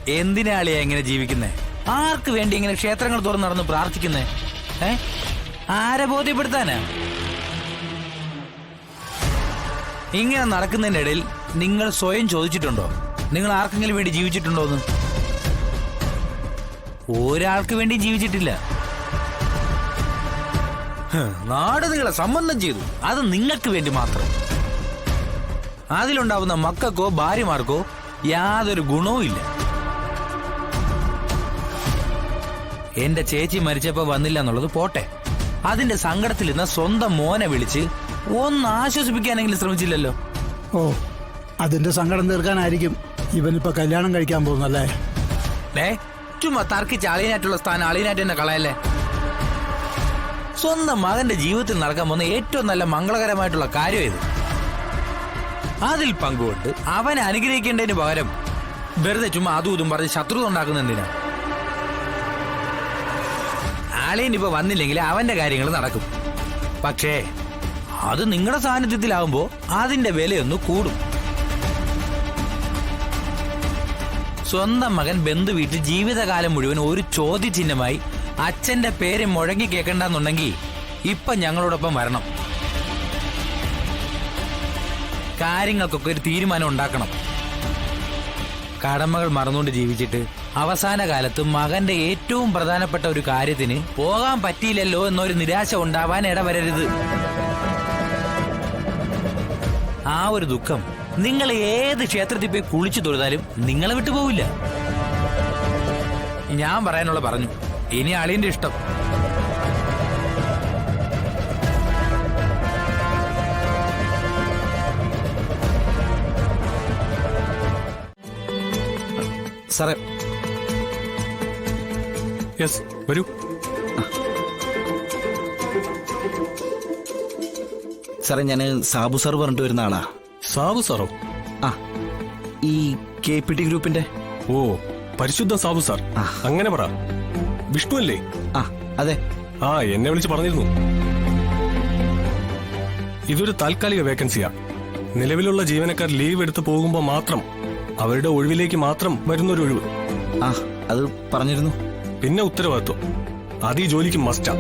എന്തിനാളിയാ ഇങ്ങനെ ജീവിക്കുന്നേ? ആർക്ക് വേണ്ടി ഇങ്ങനെ ക്ഷേത്രങ്ങൾ തുറന്ന് നടന്ന് പ്രാർത്ഥിക്കുന്നേ? ആരെ ബോധ്യപ്പെടുത്താനാ? ഇങ്ങനെ നടക്കുന്നതിന്റെ ഇടയിൽ നിങ്ങൾ സ്വയം ചോദിച്ചിട്ടുണ്ടോ നിങ്ങൾ ആർക്കെങ്കിലും വേണ്ടി ജീവിച്ചിട്ടുണ്ടോന്ന്? ഒരാൾക്ക് വേണ്ടി ജീവിച്ചിട്ടില്ല. നാട് നിങ്ങളെ സംബന്ധം ചെയ്തു, അത് നിങ്ങൾക്ക് വേണ്ടി മാത്രം. അതിലുണ്ടാവുന്ന മക്കൾക്കോ ഭാര്യമാർക്കോ യാതൊരു ഗുണവും ഇല്ല. എന്റെ ചേച്ചി മരിച്ചപ്പോ വന്നില്ല എന്നുള്ളത് പോട്ടെ, അതിന്റെ സങ്കടത്തിൽ ഇന്ന് സ്വന്തം മോനെ വിളിച്ച് ഒന്ന് ആശ്വസിപ്പിക്കാനെങ്കിലും ശ്രമിച്ചില്ലല്ലോ. ഓ, അതിന്റെ സങ്കടം തീർക്കാനായിരിക്കും ഇവനിപ്പോ കല്യാണം കഴിക്കാൻ പോകുന്നല്ലേ? ചുമ്മാ തർക്കിച്ച് അളിയനായിട്ടുള്ള സ്ഥാനം അളിയനായിട്ട് തന്നെ കളയല്ലേ. സ്വന്തം മകന്റെ ജീവിതത്തിൽ നടക്കാൻ പോകുന്ന ഏറ്റവും നല്ല മംഗളകരമായിട്ടുള്ള കാര്യം ഇത്. അതിൽ പങ്കുകൊണ്ട് അവനെ അനുഗ്രഹിക്കേണ്ടതിന് പകരം വെറുതെ ചുമ്മാ അതും ഇതും പറഞ്ഞ് ശത്രുത ഉണ്ടാക്കുന്ന എന്തിനാ? അളിയൻ ഇപ്പൊ വന്നില്ലെങ്കിൽ അവന്റെ കാര്യങ്ങൾ നടക്കും. പക്ഷേ അത് നിങ്ങളുടെ സാന്നിധ്യത്തിലാവുമ്പോ അതിന്റെ വിലയൊന്ന് കൂടും. സ്വന്തം മകൻ ബന്ധു വീട്ടിൽ ജീവിതകാലം മുഴുവൻ ഒരു ചോദ്യചിഹ്നമായി അച്ഛന്റെ പേര് മുഴങ്ങി കേൾക്കണ്ടെന്നുണ്ടെങ്കിൽ ഇപ്പൊ ഞങ്ങളോടൊപ്പം വരണം. കാര്യങ്ങൾക്കൊക്കെ ഒരു തീരുമാനം ഉണ്ടാക്കണം. കടമകൾ മറന്നുകൊണ്ട് ജീവിച്ചിട്ട് അവസാന കാലത്ത് മകന്റെ ഏറ്റവും പ്രധാനപ്പെട്ട ഒരു കാര്യത്തിന് പോകാൻ പറ്റിയില്ലല്ലോ എന്നൊരു നിരാശ ഉണ്ടാവാൻ ഇടവരരുത്. ആ ഒരു ദുഃഖം നിങ്ങൾ ഏത് ക്ഷേത്രത്തിൽ പോയി കുളിച്ചു തൊഴുതാലും നിങ്ങളെ വിട്ടുപോവില്ല. ഞാൻ പറയാനുള്ള പറഞ്ഞു, ഇനി അളിയന്റെ ഇഷ്ടം. സാറേ. യെസ്, വരൂ. സാറേ, ഞാൻ സാബു സാർ പറഞ്ഞിട്ട് വരുന്ന ആളാ. സാബു സാറോ? ആ, ഈ KPT ഗ്രൂപ്പിന്റെ. ഓ, പരിശുദ്ധ സാബു സാർ. അങ്ങനെ പറ. വിഷ്ണു അല്ലേ? ആ, അതെ. ആ, എന്നെ വിളിച്ച് പറഞ്ഞിരുന്നു. ഇതൊരു താൽക്കാലിക വേക്കൻസിയാ. നിലവിലുള്ള ജീവനക്കാർ ലീവ് എടുത്ത് പോകുമ്പോ മാത്രം, അവരുടെ ഒഴിവിലേക്ക് മാത്രം വരുന്നൊരു ഒഴിവ്. ആ, അത് പറഞ്ഞിരുന്നു. പിന്നെ ഉത്തരവാദിത്വം, അത് ഈ ജോലിക്ക് മസ്റ്റാ.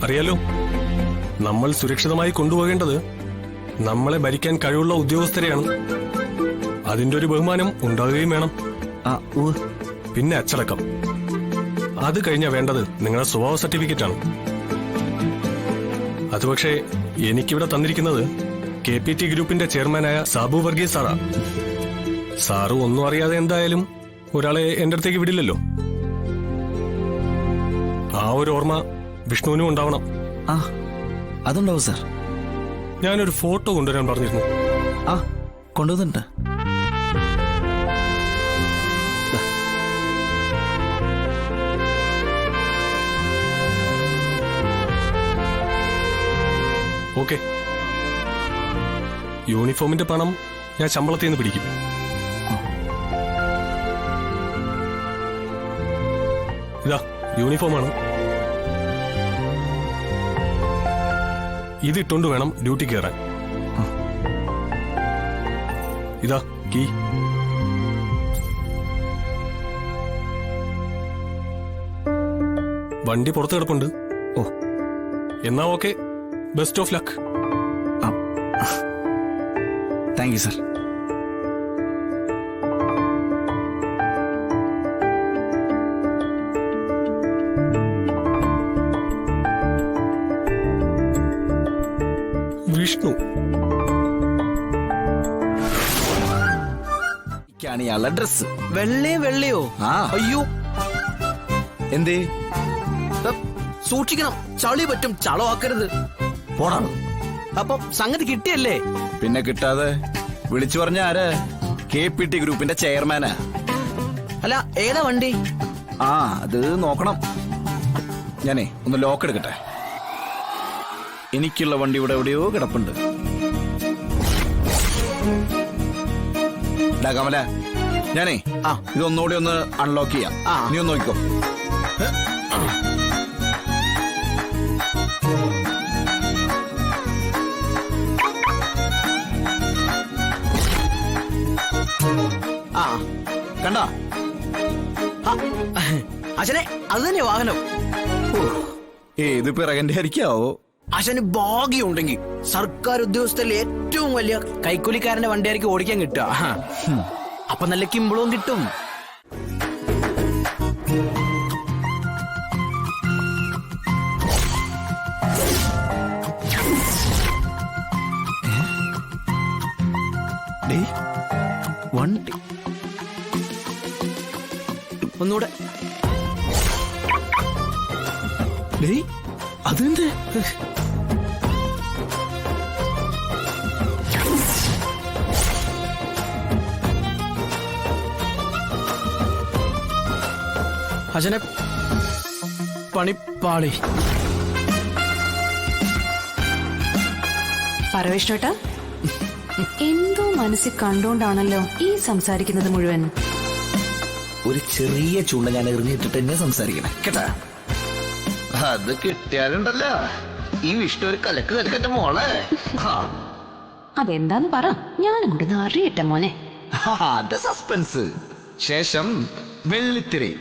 അറിയാലോ, നമ്മൾ സുരക്ഷിതമായി കൊണ്ടുപോകേണ്ടത് നമ്മളെ ഭരിക്കാൻ കഴിവുള്ള ഉദ്യോഗസ്ഥരെയാണ്. അതിന്റെ ഒരു ബഹുമാനം ഉണ്ടാകുകയും വേണം. പിന്നെ അച്ചടക്കം. അത് കഴിഞ്ഞാൽ വേണ്ടത് നിങ്ങളുടെ സ്വഭാവ സർട്ടിഫിക്കറ്റാണ്. അത് പക്ഷേ എനിക്കിവിടെ തന്നിരിക്കുന്നത് KPT ഗ്രൂപ്പിന്റെ ചെയർമാനായ സാബു വർഗീസ് സാറാ. സാറ് ഒന്നും അറിയാതെ എന്തായാലും ഒരാളെ എന്റെ അടുത്തേക്ക് വിടില്ലല്ലോ. ആ ഒരു ഓർമ്മ വിഷ്ണുവിനും ഉണ്ടാവണം. ആ, അതുണ്ടാവും സാർ. ഞാനൊരു ഫോട്ടോ കൊണ്ടുവരാൻ പറഞ്ഞിരുന്നു. ആ, കൊണ്ടുവന്നിട്ടുണ്ട്. ഓക്കെ. യൂണിഫോമിന്റെ പണം ഞാൻ ശമ്പളത്തിൽ നിന്ന് പിടിക്കും. ഇതാ യൂണിഫോമാണ്. ഇതിട്ടുകൊണ്ട് വേണം ഡ്യൂട്ടി കയറാൻ. ഇതാ കീ. വണ്ടി പുറത്ത് കിടപ്പുണ്ട്. ഓ, എന്നാ okay. Best of luck. Thank you sir. Vishnu ഇയാളുടെ ഡ്രസ് വെള്ളയോ? ആ. അയ്യോ, എന്തേ? സൂക്ഷിക്കണം, ചളി പറ്റും. ചളമാക്കരുത്. പോടാണ്. അപ്പം സംഗതി കിട്ടിയല്ലേ? പിന്നെ കിട്ടാതെ. വിളിച്ചു പറഞ്ഞ ആര്? KPT ഗ്രൂപ്പിന്റെ ചെയർമാനാ. അല്ല, ഏതാ വണ്ടി? ആ, അത് നോക്കണം. ഞാനേ ഒന്ന് ലോക്ക് എടുക്കട്ടെ. എനിക്കുള്ള വണ്ടി ഇവിടെ എവിടെയോ കിടപ്പുണ്ട്. കമല, ഞാനേ ഇതൊന്നുകൂടി ഒന്ന് അൺലോക്ക് ചെയ്യാം. നീ ഒന്ന് നോക്കിക്കോ. അച്ഛനെ അത് തന്നെ വാഹനം. ഏത് പിറകന്റെ ആയിരിക്കാവോ? അച്ഛന് ഭാഗ്യമുണ്ടെങ്കിൽ സർക്കാർ ഉദ്യോഗസ്ഥരിൽ ഏറ്റവും വലിയ കൈക്കൂലിക്കാരന്റെ വണ്ടിയായിരിക്കും ഓടിക്കാൻ കിട്ടുക. അപ്പൊ നല്ല കിമ്പളവും കിട്ടും. ഡേയ്, വണ്ടി ഒന്നുകൂടെ. ഡേയ്, അതെന്ത്? അച്ഛനെ പണിപ്പാളി. പരവേഷ്ണേട്ടാ, എന്തോ മനസ്സിൽ കണ്ടോണ്ടാണല്ലോ ഈ സംസാരിക്കുന്നത് മുഴുവൻ. ഒരു ചെറിയ ചൂണ്ട ഞാൻ എറിഞ്ഞിട്ടിട്ട് തന്നെ സംസാരിക്കണേ കേട്ടാ. അത് കിട്ടിയാലുണ്ടല്ലോ ഈ വിഷ്ണു ഒരു കലക്ക് കലക്കന്റെ മോളെ. അതെന്താന്ന് പറ, ഞാനും കൂടെ അറിയട്ടെ മോനെ. അത് സസ്പെൻസ്. ശേഷം വെള്ളിത്തിരി.